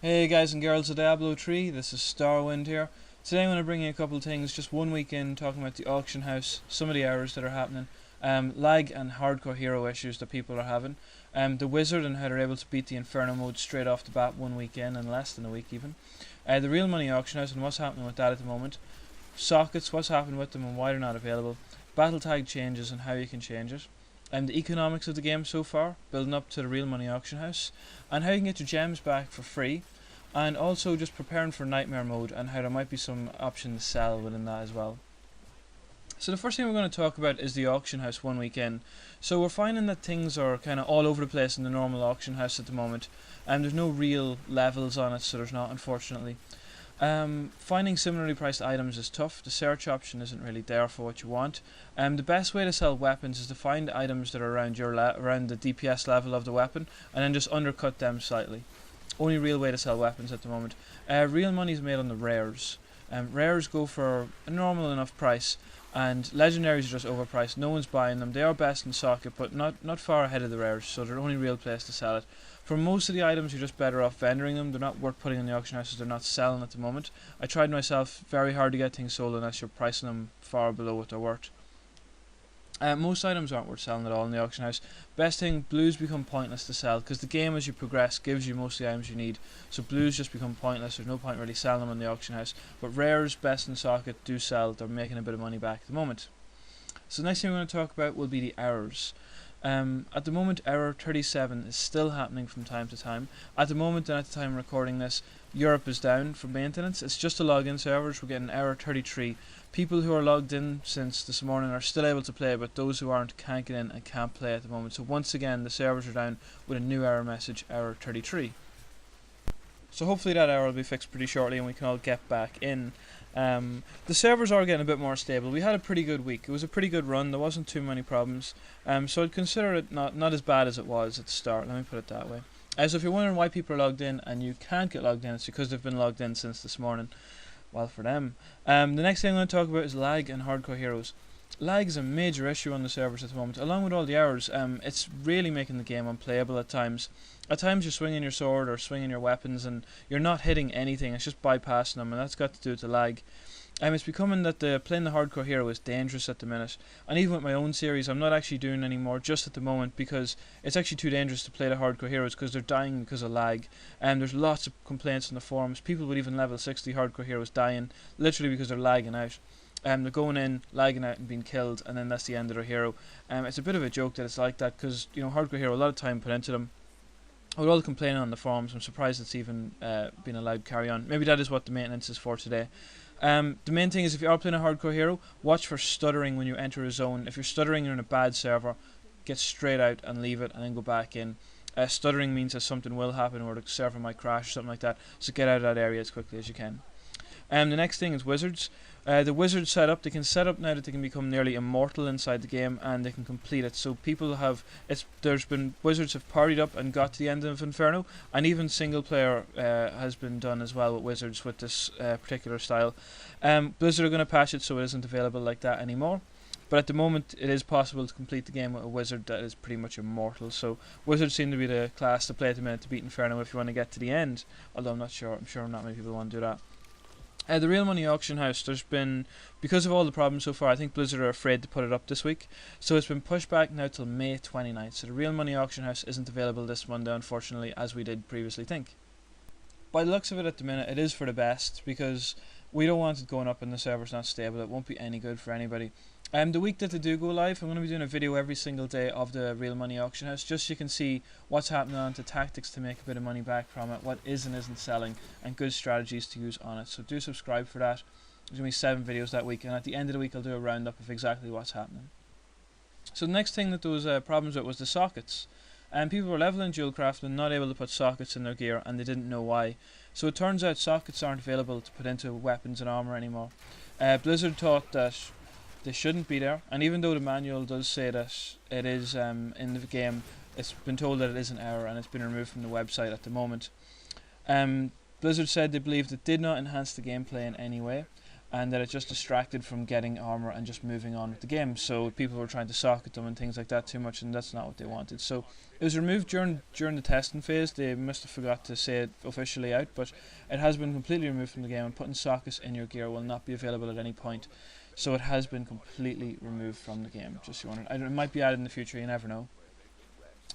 Hey guys and girls of Diablo 3, this is Starwind here. Today I'm going to bring you a couple of things, just 1 week in, talking about the auction house, some of the errors that are happening, lag and hardcore hero issues that people are having, the wizard and how they're able to beat the inferno mode straight off the bat 1 week in less than a week even, the real money auction house and what's happening with that at the moment, sockets, what's happened with them and why they're not available, battle tag changes and how you can change it, the economics of the game so far, building up to the real money auction house, and how you can get your gems back for free, and also just preparing for nightmare mode and how there might be some option to sell within that as well. So the first thing we're going to talk about is the auction house 1 week in. So we're finding that things are kind of all over the place in the normal auction house at the moment, and there's no real levels on it, so there's not, unfortunately. Finding similarly priced items is tough. The search option isn't really there for what you want. The best way to sell weapons is to find items that are around around the DPS level of the weapon, and then just undercut them slightly. Only real way to sell weapons at the moment. Real money is made on the rares. Rares go for a normal enough price, and legendaries are just overpriced. No one's buying them. They are best in socket, but not far ahead of the rares, so they're the only real place to sell it. For most of the items, you're just better off vendoring them. They're not worth putting in the auction houses. They're not selling at the moment. I tried myself very hard to get things sold unless you're pricing them far below what they're worth. Most items aren't worth selling at all in the auction house. Best thing, blues become pointless to sell because the game as you progress gives you most of the items you need, so blues just become pointless. There's no point really selling them in the auction house, but rares, best in socket, do sell. They're making a bit of money back at the moment. So the next thing we're going to talk about will be the errors. At the moment, error 37 is still happening from time to time. At the moment, and at the time of recording this, Europe is down for maintenance. It's just the login servers. We're getting error 33. People who are logged in since this morning are still able to play, but those who aren't can't get in and can't play at the moment. So once again, the servers are down with a new error message, error 33. So hopefully that error will be fixed pretty shortly and we can all get back in. The servers are getting a bit more stable. We had a pretty good week. It was a pretty good run. There wasn't too many problems. So I'd consider it not as bad as it was at the start. Let me put it that way. So if you're wondering why people are logged in and you can't get logged in, it's because they've been logged in since this morning. Well, for them. The next thing I'm going to talk about is lag and hardcore heroes. Lag is a major issue on the servers at the moment. Along with all the errors, it's really making the game unplayable at times. At times you're swinging your sword or swinging your weapons and you're not hitting anything, it's just bypassing them, and that's got to do with the lag. It's becoming that playing the hardcore hero is dangerous at the minute, and even with my own series I'm not actually doing anymore just at the moment because it's actually too dangerous to play the hardcore heroes because they're dying because of lag. There's lots of complaints on the forums, people with even level 60 hardcore heroes dying literally because they're lagging out. They're going in, lagging out and being killed, and then that's the end of their hero. It's a bit of a joke that it's like that because, you know, hardcore hero, a lot of time put into them. With all the complaining on the forums, I'm surprised it's even been allowed to carry on. Maybe that is what the maintenance is for today. The main thing is if you are playing a hardcore hero, watch for stuttering when you enter a zone. If you're stuttering, you're in a bad server, get straight out and leave it and then go back in. Stuttering means that something will happen or the server might crash or something like that, so get out of that area as quickly as you can. The next thing is wizards. The wizard setup, they can set up now that they can become nearly immortal inside the game and they can complete it. So people have, there's been wizards have partied up and got to the end of Inferno, and even single player has been done as well with wizards with this particular style. Blizzard are going to patch it so it isn't available like that anymore. But at the moment it is possible to complete the game with a wizard that is pretty much immortal. So wizards seem to be the class to play at the minute to beat Inferno if you want to get to the end. Although I'm sure not many people want to do that. The real money auction house, there's been, because of all the problems so far, I think Blizzard are afraid to put it up this week, so it's been pushed back now till May 29th, so the real money auction house isn't available this Monday unfortunately, as we did previously think. By the looks of it at the minute, it is for the best, because we don't want it going up and the server's not stable. It won't be any good for anybody. The week that they do go live, I'm going to be doing a video every single day of the real money auction house, just so you can see what's happening on it, the tactics to make a bit of money back from it, what is and isn't selling, and good strategies to use on it. So do subscribe for that. There's going to be 7 videos that week, and at the end of the week I'll do a roundup of exactly what's happening. So the next thing that there was problems with was the sockets. People were leveling dual craft and not able to put sockets in their gear, and they didn't know why. So it turns out sockets aren't available to put into weapons and armor anymore. Blizzard thought that they shouldn't be there, and even though the manual does say that it is in the game, it's been told that it is an error and it's been removed from the website at the moment. Blizzard said they believed it did not enhance the gameplay in any way, and that it just distracted from getting armor and just moving on with the game. So people were trying to socket them and things like that too much, and that's not what they wanted. So it was removed during the testing phase. They must have forgot to say it officially out, but it has been completely removed from the game, and putting sockets in your gear will not be available at any point. So it has been completely removed from the game. Just so you wondered. It might be added in the future, you never know.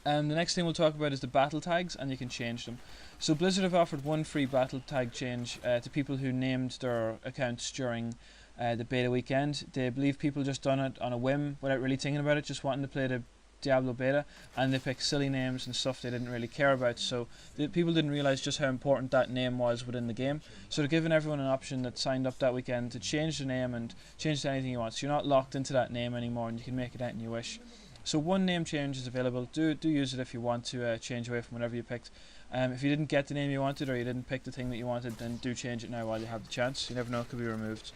The next thing we'll talk about is the battle tags, and you can change them. So Blizzard have offered one free battle tag change to people who named their accounts during the beta weekend. They believe people just done it on a whim without really thinking about it, just wanting to play the Diablo beta, and they picked silly names and stuff they didn't really care about. So the people didn't realise just how important that name was within the game. So they're giving everyone an option that signed up that weekend to change the name and change to anything you want. So you're not locked into that name anymore, and you can make it anything you wish. So one name change is available. Do use it if you want to change away from whatever you picked. If you didn't get the name you wanted, or you didn't pick the thing that you wanted, then do change it now while you have the chance. You never know, it could be removed.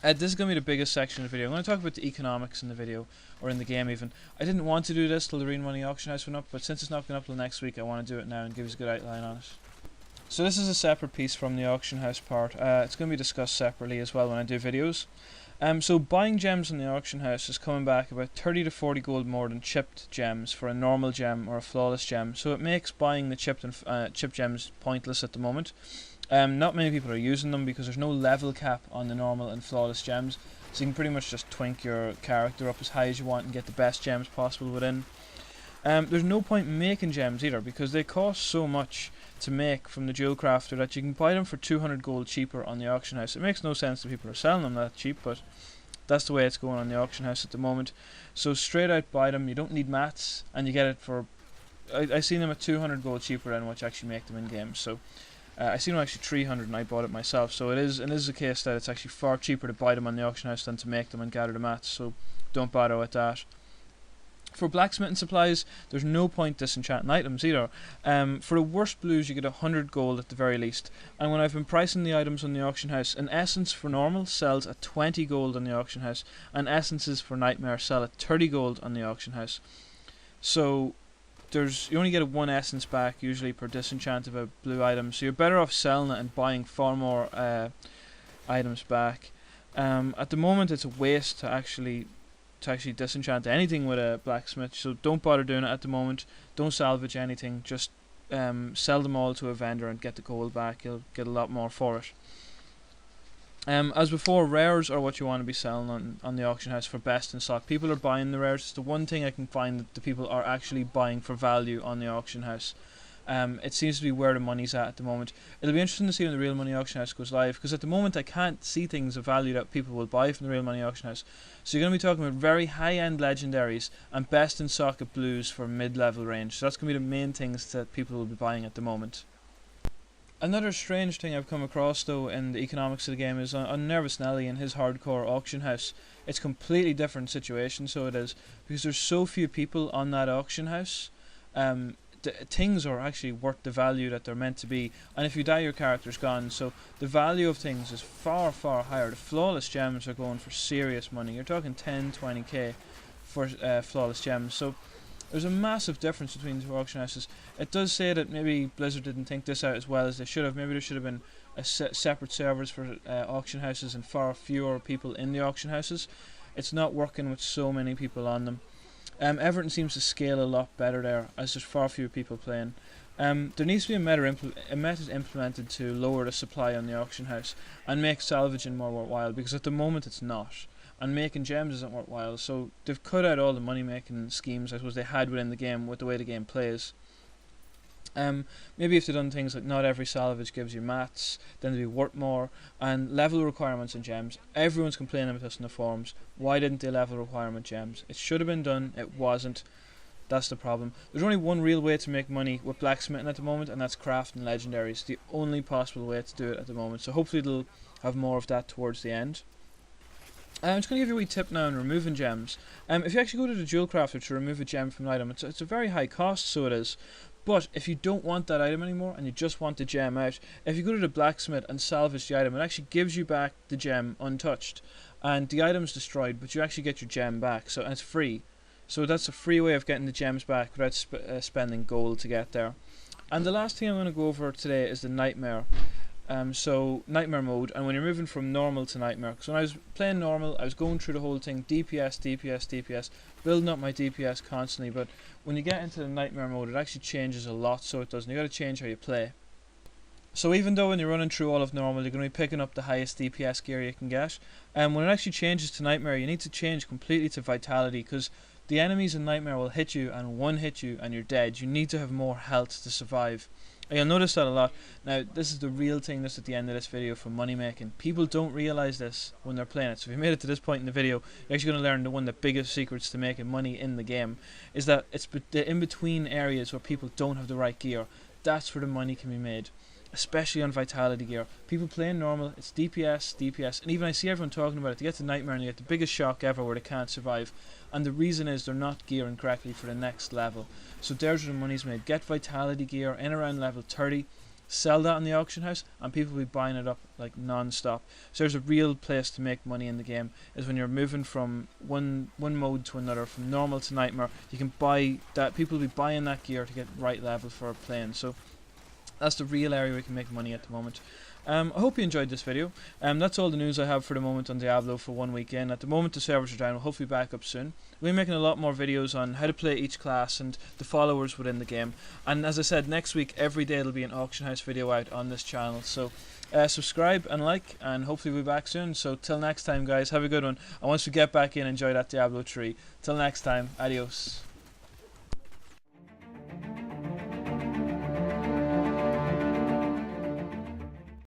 This is going to be the biggest section of the video. I'm going to talk about the economics in the video, or in the game even. I didn't want to do this till the Real Money Auction House went up, but since it's not going up till next week, I want to do it now and give you a good outline on it. So this is a separate piece from the auction house part. It's going to be discussed separately as well when I do videos. So buying gems in the auction house is coming back about 30 to 40 gold more than chipped gems for a normal gem or a flawless gem. So it makes buying the chipped gems pointless at the moment. Not many people are using them because there's no level cap on the normal and flawless gems. So you can pretty much just twink your character up as high as you want and get the best gems possible within. There's no point in making gems either because they cost so much to make from the jewel crafter that you can buy them for 200 gold cheaper on the auction house. It makes no sense that people are selling them that cheap, but that's the way it's going on the auction house at the moment. So straight out buy them. You don't need mats, and you get it for I seen them at 200 gold cheaper than what you actually make them in games. So I seen them actually 300 and I bought it myself. So it is a case that it's actually far cheaper to buy them on the auction house than to make them and gather the mats. So don't bother with that. For blacksmithing supplies, there's no point disenchanting items either. For the worst blues, you get 100 gold at the very least. And when I've been pricing the items on the auction house, an essence for normal sells at 20 gold on the auction house, and essences for nightmare sell at 30 gold on the auction house. So you only get one essence back usually per disenchant of a blue item. So you're better off selling it and buying far more items back. At the moment, it's a waste to actually disenchant anything with a blacksmith, so don't bother doing it at the moment. Don't salvage anything, just sell them all to a vendor and get the gold back. You'll get a lot more for it. As before, rares are what you want to be selling on the auction house for best in stock. People are buying the rares. It's the one thing I can find that the people are actually buying for value on the auction house. It seems to be where the money's at the moment. It'll be interesting to see when the Real Money Auction House goes live, because at the moment I can't see things of value that people will buy from the Real Money Auction House. So you're going to be talking about very high-end legendaries and best in socket blues for mid-level range. So that's going to be the main things that people will be buying at the moment. Another strange thing I've come across though in the economics of the game is on Nervous Nelly and his hardcore auction house. It's a completely different situation, so it is, because there's so few people on that auction house. Things are actually worth the value that they're meant to be, and if you die your character's gone, so the value of things is far higher. The flawless gems are going for serious money. You're talking 10-20k for flawless gems, so there's a massive difference between the two auction houses. It does say that maybe Blizzard didn't think this out as well as they should have. Maybe there should have been separate servers for auction houses and far fewer people in the auction houses. It's not working with so many people on them. Everton seems to scale a lot better there, as there's far fewer people playing. There needs to be a method implemented to lower the supply on the auction house and make salvaging more worthwhile, because at the moment it's not, and making gems isn't worthwhile. So they've cut out all the money making schemes I suppose they had within the game with the way the game plays. Maybe if they'd done things like not every salvage gives you mats, then they'd be worth more, and level requirements in gems. Everyone's complaining about this in the forums. Why didn't they level requirement gems? It should have been done, it wasn't. That's the problem. There's only one real way to make money with blacksmithing at the moment, and that's crafting legendaries. The only possible way to do it at the moment. So hopefully they'll have more of that towards the end. I'm just going to give you a wee tip now on removing gems. If you actually go to the jewel crafter to remove a gem from an item, it's a very high cost, so it is. But if you don't want that item anymore and you just want the gem out, if you go to the blacksmith and salvage the item, it actually gives you back the gem untouched, and the item's destroyed, but you actually get your gem back, and it's free. So that's a free way of getting the gems back without spending gold to get there. And the last thing I'm going to go over today is the nightmare. So nightmare mode, and when you're moving from normal to nightmare, because when I was playing normal, I was going through the whole thing, DPS, DPS, DPS, building up my DPS constantly, but when you get into the nightmare mode, it actually changes a lot, so it doesn't. You gotta change how you play. So even though when you're running through all of normal, you're going to be picking up the highest DPS gear you can get, and when it actually changes to nightmare, you need to change completely to vitality, because the enemies in nightmare will hit you and one hit you and you're dead. You need to have more health to survive. And you'll notice that a lot. Now, this is the real thing that's at the end of this video for money making. People don't realize this when they're playing it. So if you made it to this point in the video, you're actually going to learn one of the biggest secrets to making money in the game is that it's the in-between areas where people don't have the right gear. That's where the money can be made, especially on vitality gear. People playing normal, it's DPS, DPS, and even I see everyone talking about it. They get to nightmare and they get the biggest shock ever where they can't survive, and the reason is they're not gearing correctly for the next level. So there's where the money's made. Get vitality gear in around level 30, sell that in the auction house, and people will be buying it up like non-stop. So there's a real place to make money in the game, is when you're moving from one mode to another, from normal to nightmare. You can buy that, people will be buying that gear to get right level for playing. So that's the real area we can make money at the moment. I hope you enjoyed this video. That's all the news I have for the moment on Diablo for 1 week in. At the moment the servers are down, we'll hopefully back up soon. We'll be making a lot more videos on how to play each class and the followers within the game. And as I said, next week every day there'll be an auction house video out on this channel. So subscribe and like, and hopefully we'll be back soon. So till next time guys, have a good one. And once we get back in, enjoy that Diablo 3. Till next time, adios.